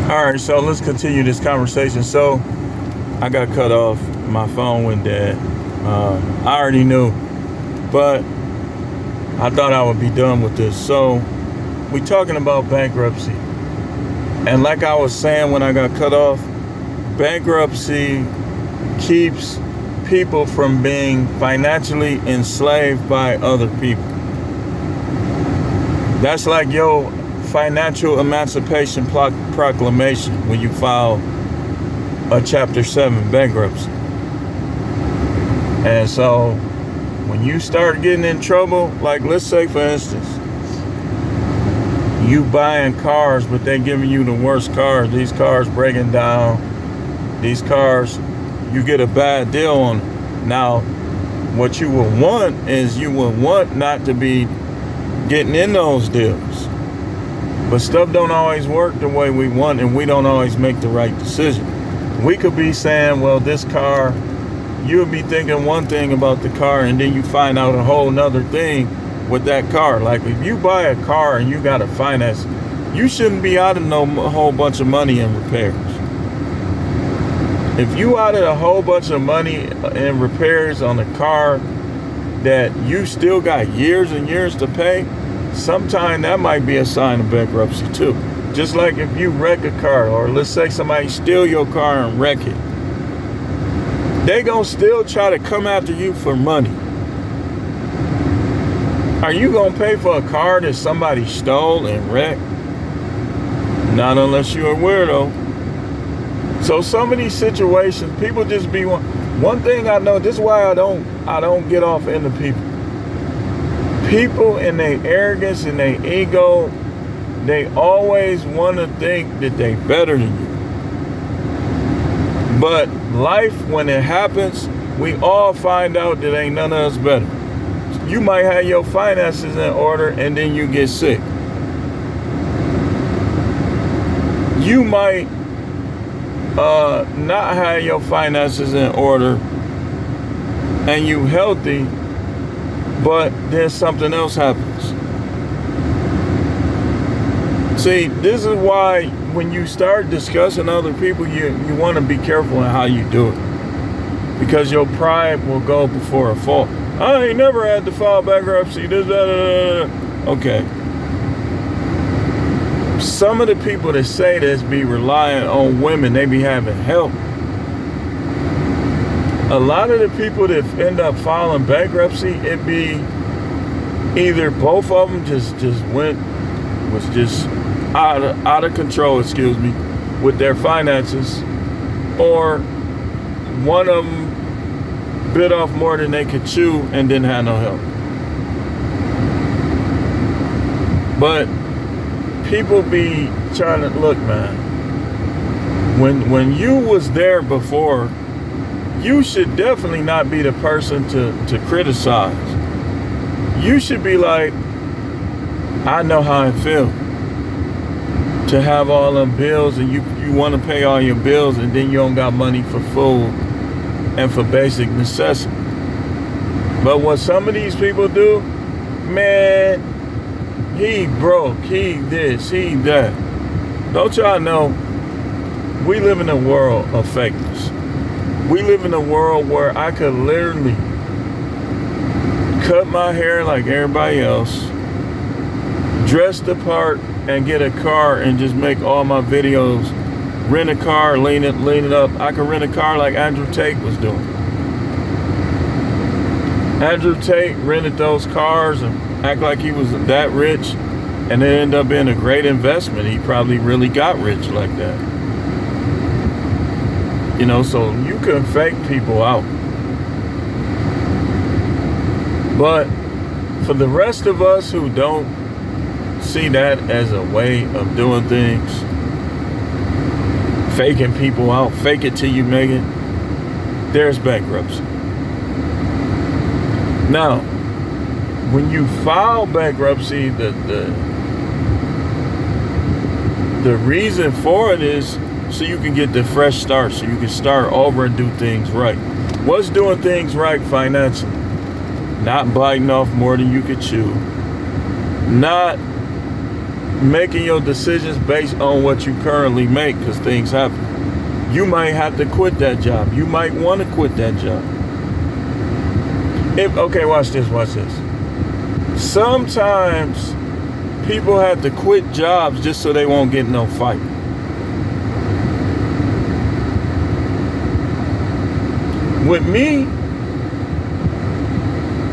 All right, so let's continue this conversation. So I got cut off. My phone went dead. I already knew, but I thought I would be done with this. So we talking about bankruptcy. And like I was saying when I got cut off, bankruptcy keeps people from being financially enslaved by other people. That's like your financial emancipation proclamation when you file a Chapter 7 bankruptcy. And so when you start getting in trouble, like let's say for instance, you buying cars, but they giving you the worst cars. These cars breaking down. These cars, you get a bad deal on them. Now, what you would want is you would want not to be getting in those deals. But stuff don't always work the way we want, and we don't always make the right decision. We could be saying, well, this car, you'll be thinking one thing about the car, and then you find out a whole nother thing with that car. Like if you buy a car and you got to finance, you shouldn't be out of a whole bunch of money in repairs. If you out of a whole bunch of money in repairs on a car that you still got years and years to pay, sometime that might be a sign of bankruptcy too. Just like if you wreck a car, or let's say somebody steal your car and wreck it, they gonna still try to come after you for money. Are you gonna pay for a car that somebody stole and wrecked? Not unless you're a weirdo. So some of these situations, people just be one thing I know. This is why I don't get off into people. People in their arrogance and their ego, they always want to think that they better than you. But life, when it happens, we all find out that ain't none of us better. You might have your finances in order and then you get sick. You might not have your finances in order and you healthy, but then something else happens. See, this is why when you start discussing other people, you want to be careful in how you do it, because your pride will go before a fall. I ain't never had to file bankruptcy. Okay. Some of the people that say this be relying on women. They be having help. A lot of the people that end up filing bankruptcy, it be either both of them was just out of control, with their finances, or one of them bit off more than they could chew and didn't have no help. But people be trying to look, man. When you was there before, you should definitely not be the person to criticize. You should be like, I know how it feels to have all them bills, and you want to pay all your bills, and then you don't got money for food and for basic necessities. But what some of these people do, man, he broke, he this, he that. Don't y'all know, we live in a world of fakeness. We live in a world where I could literally cut my hair like everybody else, dress the part, and get a car and just make all my videos, rent a car, lean it up. I could rent a car like Andrew Tate was doing. Andrew Tate rented those cars and act like he was that rich, and it ended up being a great investment. He probably really got rich like that. You know, so you can fake people out. But for the rest of us who don't see that as a way of doing things, faking people out, fake it till you make it, there's bankruptcy. Now, when you file bankruptcy, the reason for it is so you can get the fresh start, so you can start over and do things right. What's doing things right financially? Not biting off more than you could chew. Not making your decisions based on what you currently make, because things happen. You might have to quit that job. You might want to quit that job. Okay, watch this. Sometimes people have to quit jobs just so they won't get in no fight. With me,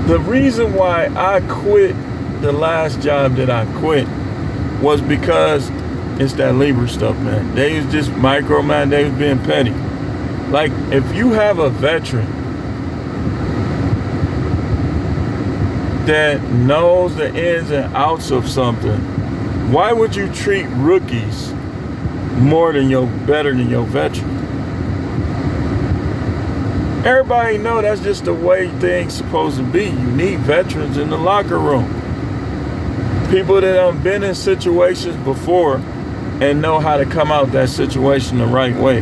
the reason why I quit the last job that I quit was because it's that Libra stuff, man. They was just microman, they was being petty. Like, if you have a veteran that knows the ins and outs of something, why would you treat rookies better than your veteran? Everybody know that's just the way things supposed to be. You need veterans in the locker room. People that have been in situations before and know how to come out that situation the right way.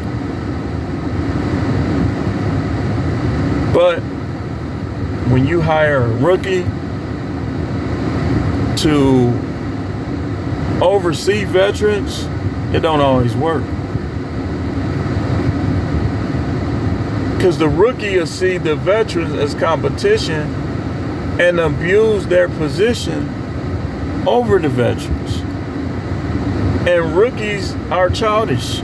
But when you hire a rookie to oversee veterans, it don't always work. Because the rookie will see the veterans as competition and abuse their position over the veterans. And rookies are childish.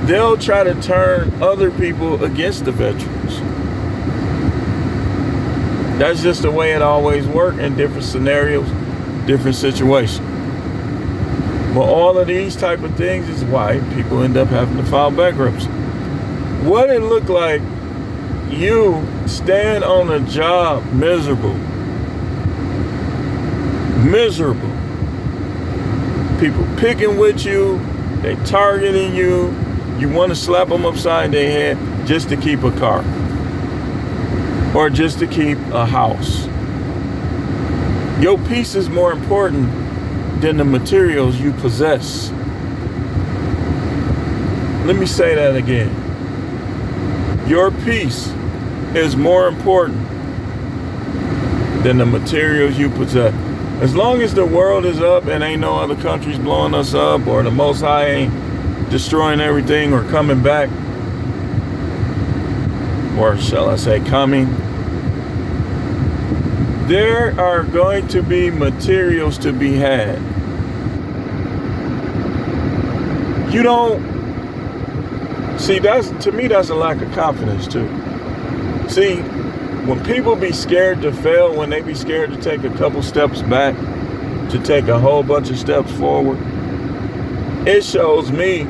They'll try to turn other people against the veterans. That's just the way it always works in different scenarios, different situations. But all of these type of things is why people end up having to file bankruptcy. What it look like, you stand on a job miserable. People picking with you, they targeting you, you want to slap them upside their head just to keep a car or just to keep a house. Your peace is more important than the materials you possess. Let me say that again. Your peace is more important than the materials you possess. As long as the world is up and ain't no other countries blowing us up, or the Most High ain't destroying everything or coming back, or shall I say coming, there are going to be materials to be had. You don't see, to me that's a lack of confidence too. See, when people be scared to fail, when they be scared to take a couple steps back, to take a whole bunch of steps forward, it shows me,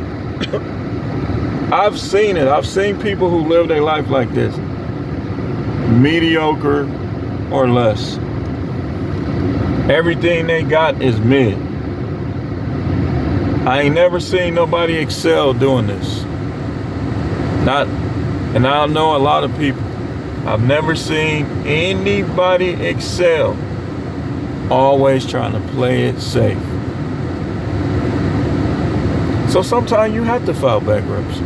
I've seen it. I've seen people who live their life like this, mediocre or less. Everything they got is mid. I ain't never seen nobody excel doing this. And I know a lot of people. I've never seen anybody excel. Always trying to play it safe. So sometimes you have to file bankruptcy.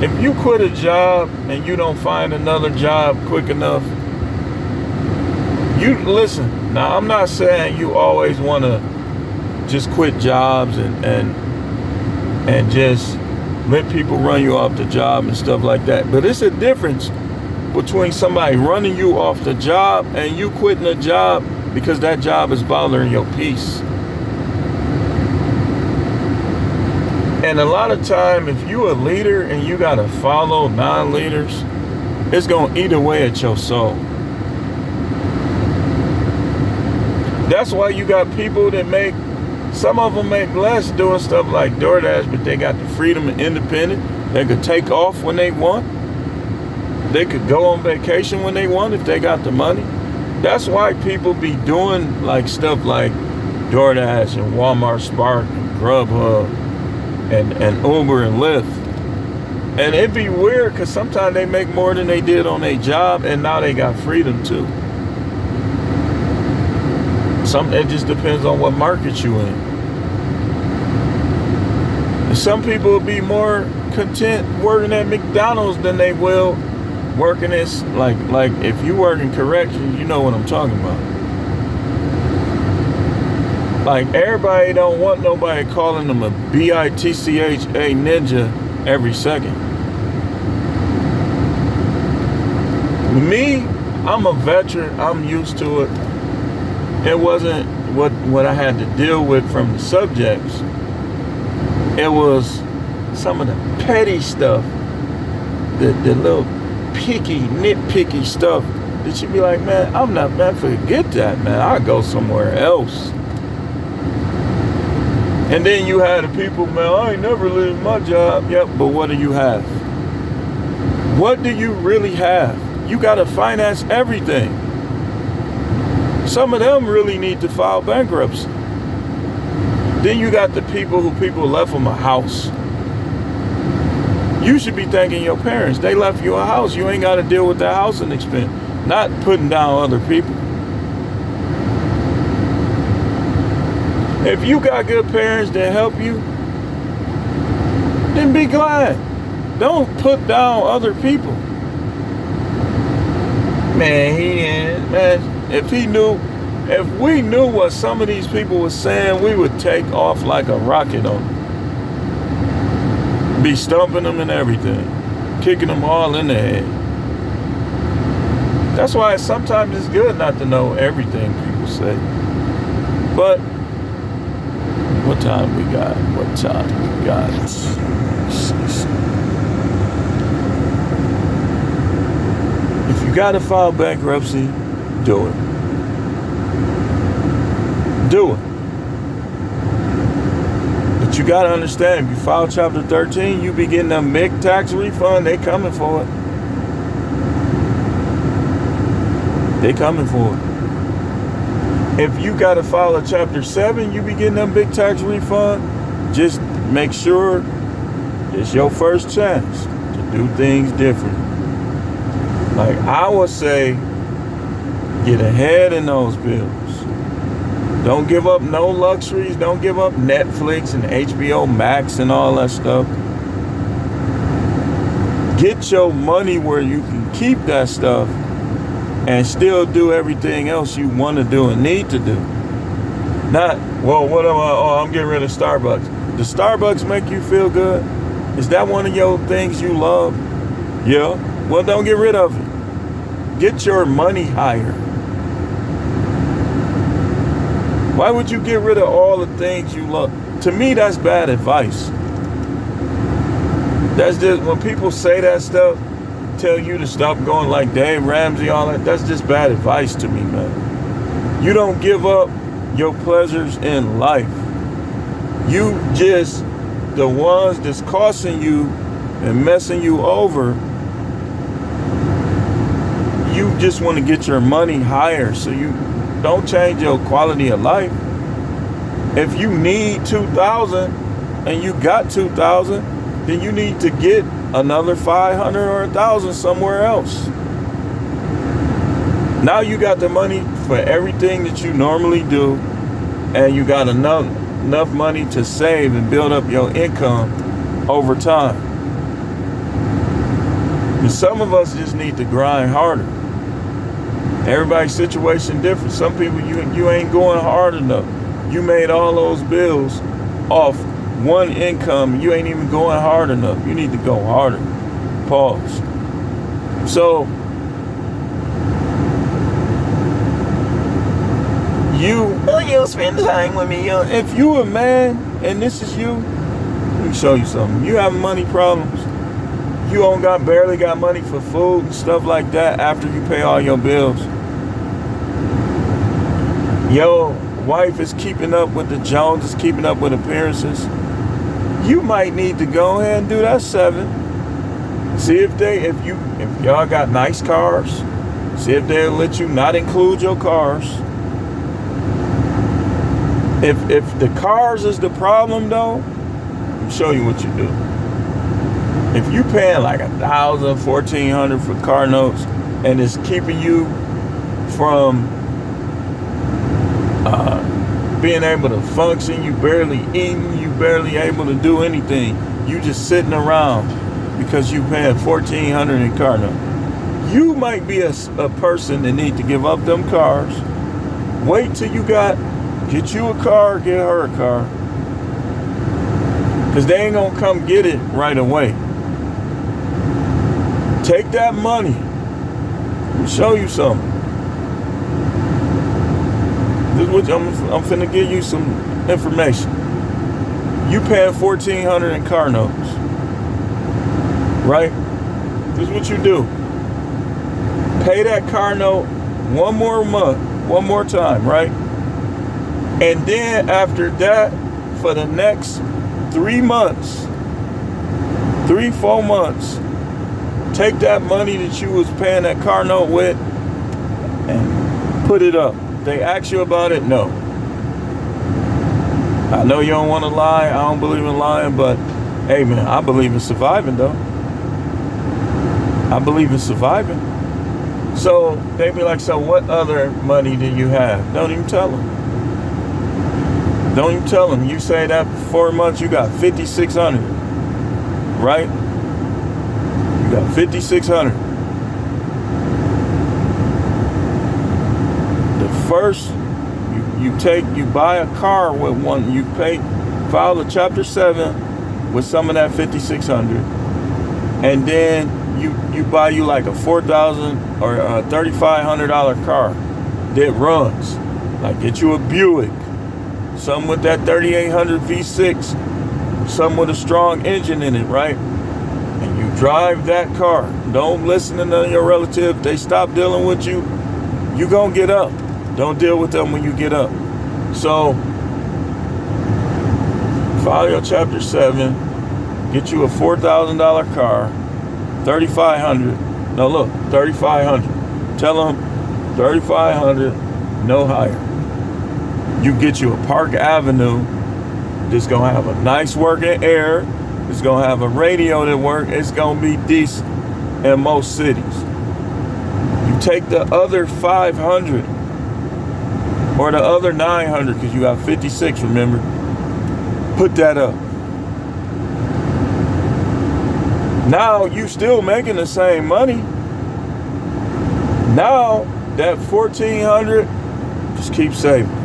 If you quit a job and you don't find another job quick enough, you listen. Now, I'm not saying you always want to just quit jobs and just let people run you off the job and stuff like that. But it's a difference between somebody running you off the job and you quitting a job because that job is bothering your peace. And a lot of time, if you a leader and you got to follow non-leaders, it's going to eat away at your soul. That's why you got people that some of them make less doing stuff like DoorDash, but they got the freedom and independence. They could take off when they want. They could go on vacation when they want if they got the money. That's why people be doing like stuff like DoorDash and Walmart Spark and Grubhub and Uber and Lyft. And it'd be weird because sometimes they make more than they did on their job, and now they got freedom too. It just depends on what market you in. And some people will be more content working at McDonald's than they will working as like if you work in corrections, you know what I'm talking about. Like, everybody don't want nobody calling them a bitcha ninja every second. Me, I'm a veteran. I'm used to it. It wasn't what I had to deal with from the subjects. It was some of the petty stuff, the little nitpicky stuff that you be like, man, I'm not, man, forget that, man. I'll go somewhere else. And then you had the people, man, I ain't never leaving my job. Yep, but what do you have? What do you really have? You got to finance everything. Some of them really need to file bankruptcy. Then you got the people left them a house. You should be thanking your parents. They left you a house. You ain't got to deal with that housing expense. Not putting down other people. If you got good parents that help you, then be glad. Don't put down other people. Man, if we knew what some of these people were saying, we would take off like a rocket on them. Be stumping them and everything. Kicking them all in the head. That's why sometimes it's good not to know everything people say. But what time we got? If you got to file bankruptcy, do it. Do it. But you got to understand, if you file Chapter 13, you be getting a big tax refund. They coming for it. They coming for it. If you got to file a Chapter 7, you be getting a big tax refund. Just make sure it's your first chance to do things different. Like I would say, get ahead in those bills. Don't give up no luxuries. Don't give up Netflix and HBO Max and all that stuff. Get your money where you can keep that stuff and still do everything else you want to do and need to do. Not, well, what am I? Oh, I'm getting rid of Starbucks. Does Starbucks make you feel good? Is that one of your things you love? Yeah. Well, don't get rid of it. Get your money higher. Why would you get rid of all the things you love? To me, that's bad advice. That's just, when people say that stuff, tell you to stop going like Dave Ramsey, all that, that's just bad advice to me, man. You don't give up your pleasures in life. You just, the ones that's costing you and messing you over, you just want to get your money higher, so you don't change your quality of life. If you need $2,000 and you got $2,000, then you need to get another $500 or $1,000 somewhere else. Now you got the money for everything that you normally do, and you got enough money to save and build up your income over time. And some of us just need to grind harder. Everybody's situation different. Some people, you ain't going hard enough. You made all those bills off one income. You ain't even going hard enough. You need to go harder. Pause. So you spend time with me. If you a man and this is you, let me show you something. You have money problems. You barely got money for food and stuff like that after you pay all your bills. Your wife is keeping up with the Joneses, keeping up with appearances. You might need to go ahead and do that 7. See if y'all got nice cars. See if they'll let you not include your cars. If the cars is the problem though, I'll show you what you do. If you paying like $1,000, $1,400 for car notes, and it's keeping you from being able to function, you barely eating, you barely able to do anything, you just sitting around because you paying $1,400 in car notes. You might be a person that need to give up them cars. Wait till you got Get you a car, get her a car. Because they ain't going to come get it right away. Take that money. Let me show you something. This is what I'm finna give you some information. You paying $1,400 in car notes. Right? This is what you do. Pay that car note one more month, one more time, right? And then after that, for the next 3 months, 3-4 months, take that money that you was paying that car note with and put it up. They ask you about it? No. I know you don't want to lie. I don't believe in lying, but hey man, I believe in surviving though. I believe in surviving. So they be like, so what other money do you have? Don't even tell them. Don't even tell them. You say that for 4 months, you got $5,600, right? You got $5,600. The first, you buy a car with one. You file a Chapter 7 with some of that $5,600, and then you buy you like a $4,000 or a $3,500 car that runs. Like get you a Buick. Some with that 3800 V6, some with a strong engine in it, right? And you drive that car. Don't listen to none of your relatives. They stop dealing with you. You gonna get up. Don't deal with them when you get up. So, file your Chapter 7. Get you a $4,000 car. 3,500. No, look, 3,500. Tell them 3,500, no higher. You get you a Park Avenue that's gonna have a nice working air. It's gonna have a radio that works. It's gonna be decent in most cities. You take the other 500 or the other 900 because you got 56. Remember, put that up. Now you still making the same money. Now that 1,400, just keep saving.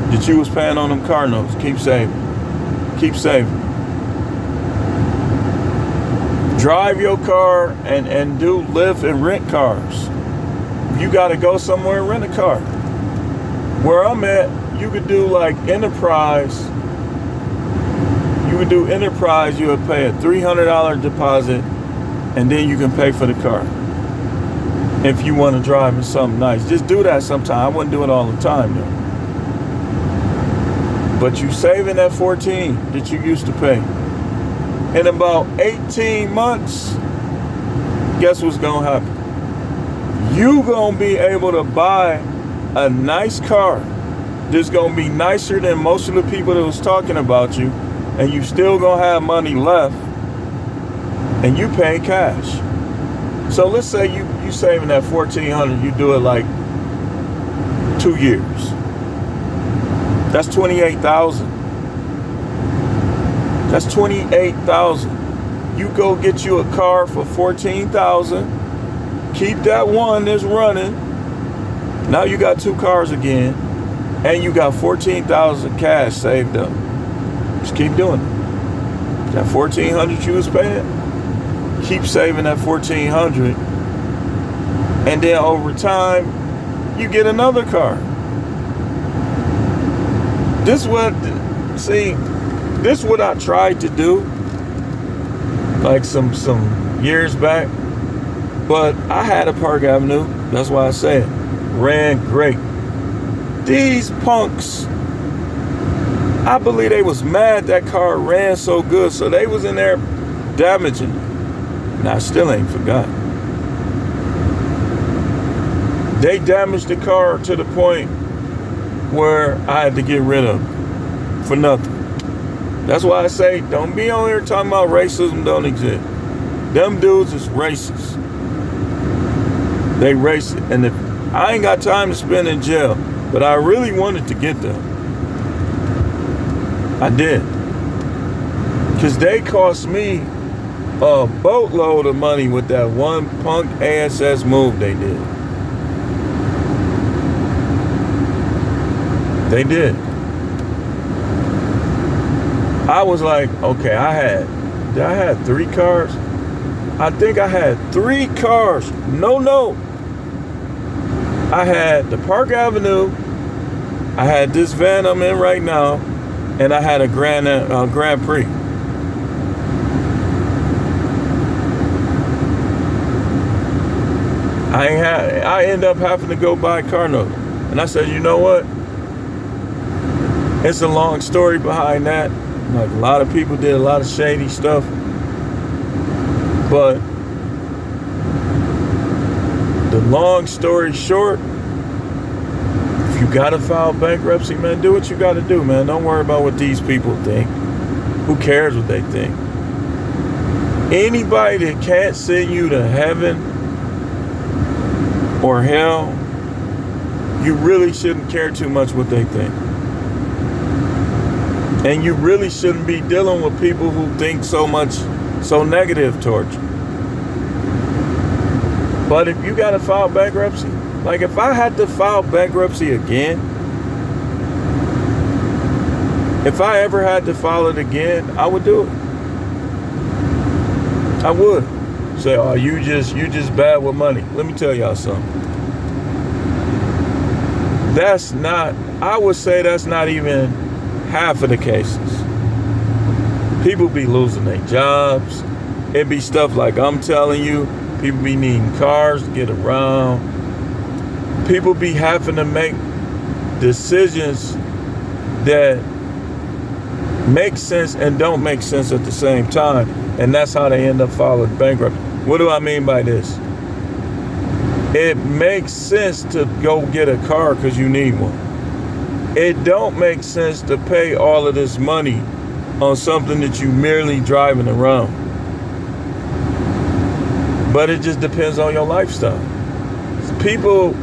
That you was paying on them car notes. Keep saving. Keep saving. Drive your car and do live and rent cars. You got to go somewhere and rent a car. Where I'm at, you could do like Enterprise. You would do Enterprise. You would pay a $300 deposit, and then you can pay for the car. If you want to drive in something nice, just do that sometime. I wouldn't do it all the time though. But you saving that 14 that you used to pay. In about 18 months, guess what's gonna happen? You gonna be able to buy a nice car that's gonna be nicer than most of the people that was talking about you, and you still gonna have money left, and you pay cash. So let's say you saving that 1,400, you do it like 2 years. That's 28,000. That's 28,000. You go get you a car for 14,000. Keep that one that's running. Now you got 2 cars again, and you got 14,000 cash saved up. Just keep doing it. That 1,400 you was paying, keep saving that 1,400, and then over time, you get another car. This is what I tried to do like some years back, but I had a Park Avenue. That's why I say it ran great. These punks, I believe they was mad that car ran so good, so they was in there damaging it. And I still ain't forgot. They damaged the car to the point where I had to get rid of it for nothing. That's why I say, don't be on here talking about racism don't exist. Them dudes is racist. They racist. And if I ain't got time to spend in jail, but I really wanted to get them. I did. Because they cost me a boatload of money with that one punk ASS move they did. They did. I was like, okay, did I had 3 cars? I think I had 3 cars. No. I had the Park Avenue. I had this van I'm in right now, and I had a Grand Prix. I end up having to go buy a car note. And I said, you know what? It's a long story behind that. Like, a lot of people did a lot of shady stuff. But the long story short, if you gotta file bankruptcy, man, do what you gotta do, man. Don't worry about what these people think. Who cares what they think? Anybody that can't send you to heaven or hell, you really shouldn't care too much what they think. And you really shouldn't be dealing with people who think so negative towards you. But if you gotta file bankruptcy, like if I had to file bankruptcy again, if I ever had to file it again, I would do it. I would. Say, oh, you just bad with money. Let me tell y'all something. I would say that's not even half of the cases. People be losing their jobs. It be stuff like I'm telling you. People be needing cars to get around. People be having to make decisions that make sense and don't make sense at the same time. And that's how they end up filing bankruptcy. What do I mean by this? It makes sense to go get a car because you need one. It don't make sense to pay all of this money on something that you merely driving around. But it just depends on your lifestyle. People,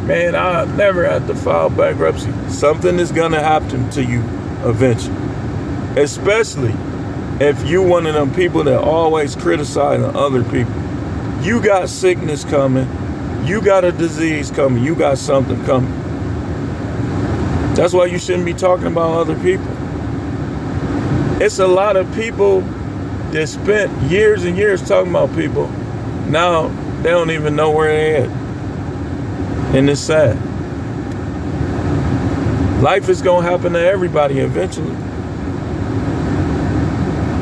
man, I never had to file bankruptcy. Something is gonna happen to you eventually. Especially if you one of them people that always criticizing other people. You got sickness coming. You got a disease coming. You got something coming. That's why you shouldn't be talking about other people. It's a lot of people that spent years and years talking about people. Now they don't even know where they're at. And it's sad. Life is going to happen to everybody eventually.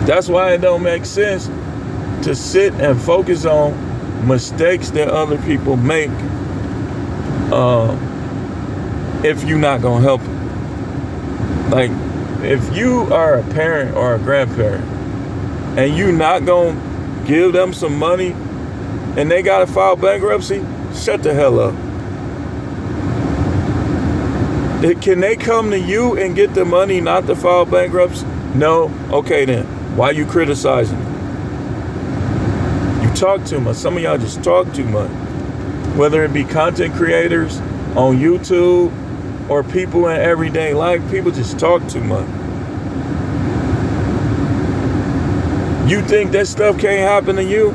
That's why it don't make sense to sit and focus on mistakes that other people make if you're not going to help them. Like, if you are a parent or a grandparent and you're not going to give them some money and they got to file bankruptcy, shut the hell up. Can they come to you and get the money not to file bankruptcy? No? Okay then. Why are you criticizing them? You talk too much. Some of y'all just talk too much. Whether it be content creators on YouTube or people in everyday life, people just talk too much. You think that stuff can't happen to you?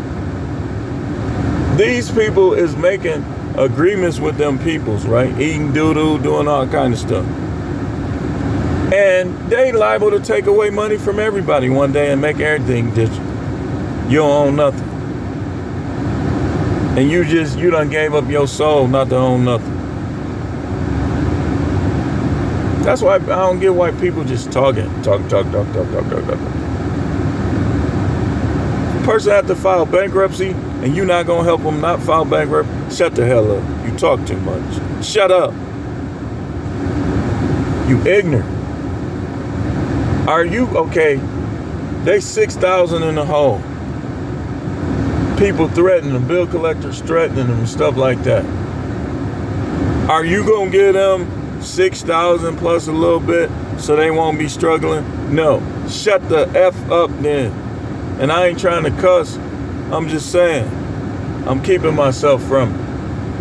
These people is making agreements with them peoples, right? Eating doo-doo, doing all kind of stuff. And they liable to take away money from everybody one day and make everything digital. You don't own nothing. And you done gave up your soul not to own nothing. That's why I don't get why people just talking. Talk. If a person have to file bankruptcy and you not gonna help them not file bankruptcy, shut the hell up. You talk too much. Shut up. You ignorant. Are you okay? They 6,000 in the hole. People threatening them, bill collectors threatening them, and stuff like that. Are you gonna give them 6,000 plus a little bit so they won't be struggling? No. Shut the F up then. And I ain't trying to cuss. I'm just saying. I'm keeping myself from it.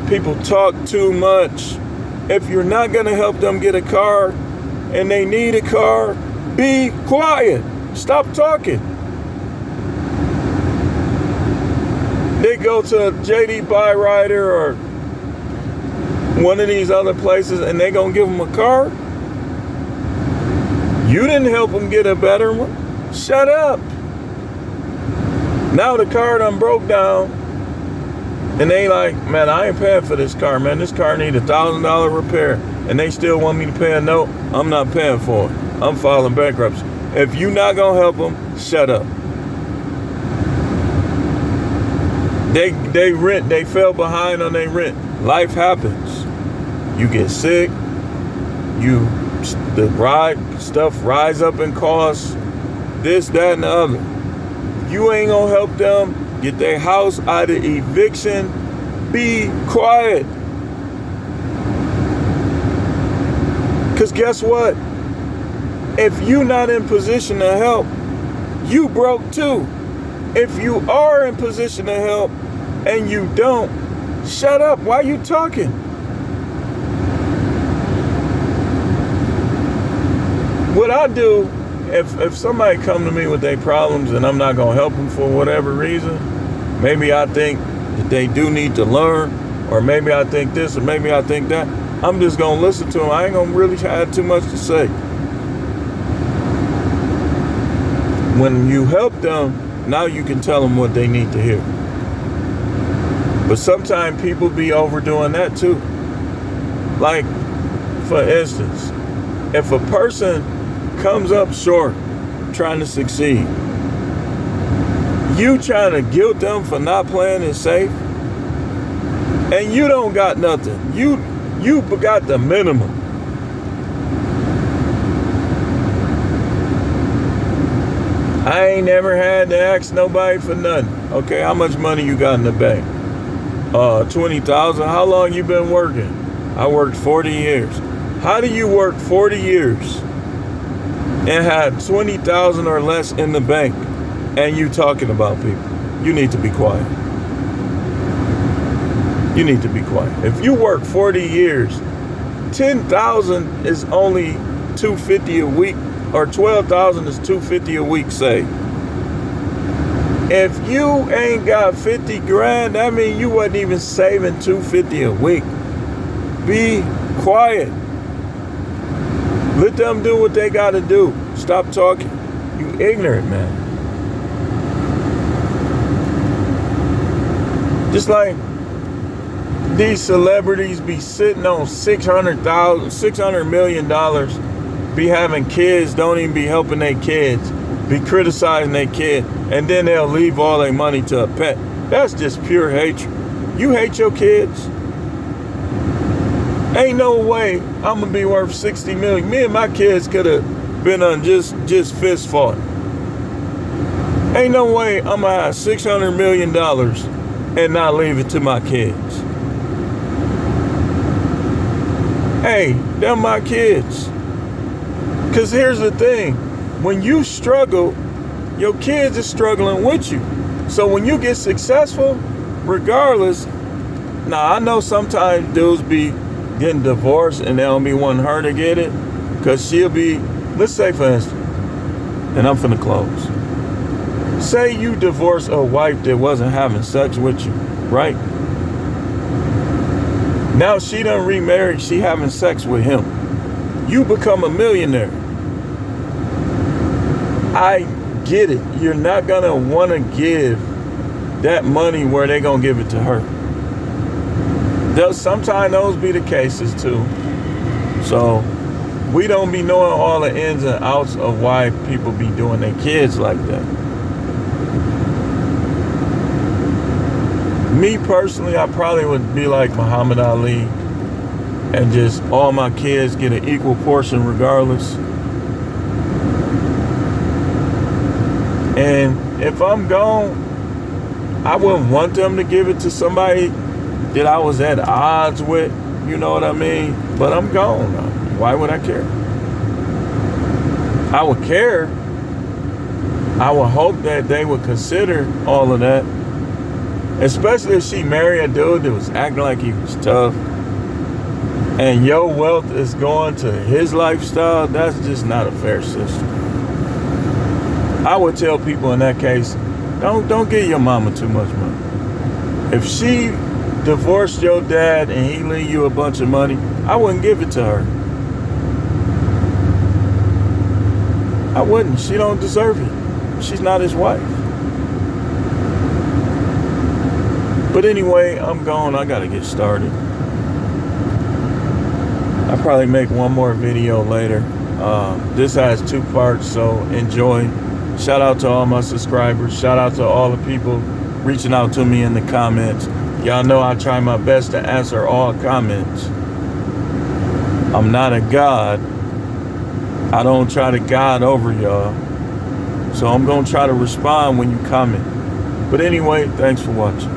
People talk too much. If you're not gonna help them get a car and they need a car, be quiet. Stop talking. They go to JD Byrider or one of these other places and they gonna give them a car? You didn't help them get a better one. Shut up. Now the car done broke down, and they like, man, I ain't paying for this car, man. This car need $1,000 repair, and they still want me to pay a note. I'm not paying for it. I'm filing bankruptcy. If you not gonna help them, shut up. They fell behind on their rent. Life happens. You get sick. Stuff rise up in costs. This, that, and the other. You ain't gonna help them get their house out of eviction. Be quiet. Cause guess what? If you not in position to help, you broke too. If you are in position to help and you don't, shut up. Why you talking? What I do, if somebody come to me with their problems and I'm not gonna help them for whatever reason, maybe I think that they do need to learn, or maybe I think this, or maybe I think that, I'm just gonna listen to them. I ain't gonna really have too much to say. When you help them, now you can tell them what they need to hear. But sometimes people be overdoing that too. Like, for instance, if a person comes up short trying to succeed, you trying to guilt them for not playing it safe, and you don't got nothing. You got the minimum. I ain't never had to ask nobody for nothing. Okay, how much money you got in the bank? 20,000. How long you been working? I worked 40 years. How do you work 40 years and have 20,000 or less in the bank, and you talking about people? You need to be quiet. You need to be quiet. If you work 40 years, 10,000 is only $250 a week, or 12,000 is $250 a week, say. If you ain't got 50 grand, that means you wasn't even saving $250 a week. Be quiet. Let them do what they gotta do. Stop talking. You ignorant, man. Just like these celebrities be sitting on $600 million, be having kids, don't even be helping their kids, be criticizing their kid, and then they'll leave all their money to a pet. That's just pure hatred. You hate your kids? Ain't no way I'm gonna be worth 60 million. Me and my kids could have been on just fist fought. Ain't no way I'm gonna have $600 million and not leave it to my kids. Hey, they're my kids. Cause here's the thing, when you struggle, your kids are struggling with you. So when you get successful, regardless, now I know sometimes dudes be getting divorced and they don't be wanting her to get it, cause she'll be, let's say for instance, and I'm finna close. Say you divorce a wife that wasn't having sex with you, right? Now she done remarried, she having sex with him. You become a millionaire. I get it. You're not gonna wanna give that money where they gonna give it to her. Sometimes those be the cases too. So we don't be knowing all the ins and outs of why people be doing their kids like that. Me personally, I probably would be like Muhammad Ali and just all my kids get an equal portion regardless. And if I'm gone, I wouldn't want them to give it to somebody that I was at odds with, you know what I mean? But I'm gone now. Why would I care? I would care. I would hope that they would consider all of that. Especially if she married a dude that was acting like he was tough. And your wealth is going to his lifestyle, that's just not a fair system. I would tell people in that case, don't give your mama too much money. If she divorced your dad and he leave you a bunch of money, I wouldn't give it to her. I wouldn't. She don't deserve it. She's not his wife. But anyway, I'm gone. I gotta get started. I'll probably make one more video later. This has 2 parts, so enjoy. Shout out to all my subscribers. Shout out to all the people reaching out to me in the comments. Y'all know I try my best to answer all comments. I'm not a god. I don't try to god over y'all. So I'm going to try to respond when you comment. But anyway, thanks for watching.